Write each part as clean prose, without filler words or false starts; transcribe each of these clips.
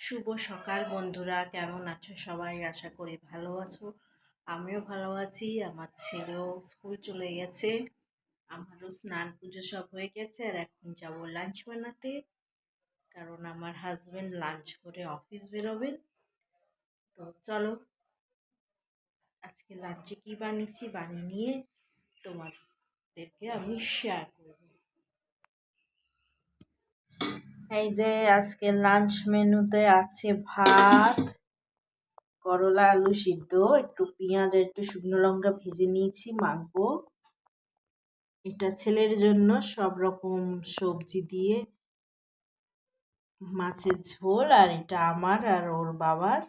শুভ সকাল বন্ধুরা, কেমন আছো সবাই? আশা করি ভালো আছো। আমিও ভালো আছি। আমার ছেলেও স্কুল চলে গেছে, আমারও স্নান পুজো সব হয়ে গেছে। আর এখন যাব লাঞ্চ বানাতে, কারণ আমার হাজবেন্ড লাঞ্চ করে অফিস বেরোবেন। তো চলো, আজকে লাঞ্চে কি বানিয়েছি বানিয়ে নিয়ে তোমাদেরকে আমি শেয়ার করব। এই যে আজকে লাঞ্চ মেনুতে আছে ভাত, করলা আলু সিদ্ধ, একটু পেঁয়াজ আর একটু শুকনো লঙ্কা ভেজে নিয়েছি, মাখবো। এটা ছেলের জন্য সব রকম সবজি দিয়ে মাছের ঝোল, আর এটা আমার আর ওর বাবার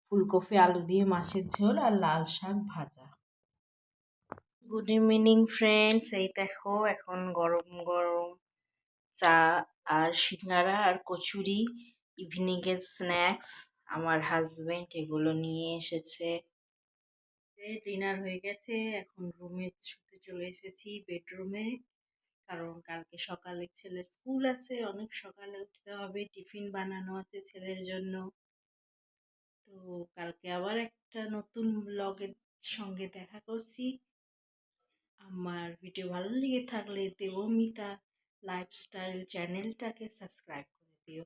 ফুলকপি আলু দিয়ে মাছের ঝোল আর লাল শাক ভাজা। গুড ইভিনিং ফ্রেন্ডস, এই দেখো এখন গরম গরম চা আর সিঙ্গারা আর কচুরি, ইভিনিং এর স্ন্যাক্স আমার হাজবেন্ড এগুলো নিয়ে এসেছে। ডিনার হয়ে গেছে, এখন রুমে শুতে চলে এসেছি, বেডরুমে। কারণ কালকে সকালে ছেলের স্কুল আছে, অনেক সকালে উঠতে হবে, টিফিন বানানো আছে ছেলের জন্য। তো কালকে আবার একটা নতুন ব্লগের সঙ্গে দেখা করছি। আমার ভিডিও ভালো লেগে থাকলে দেবমিতা লাইফস্টাইল চ্যানেলটাকে সাবস্ক্রাইব করে দিও।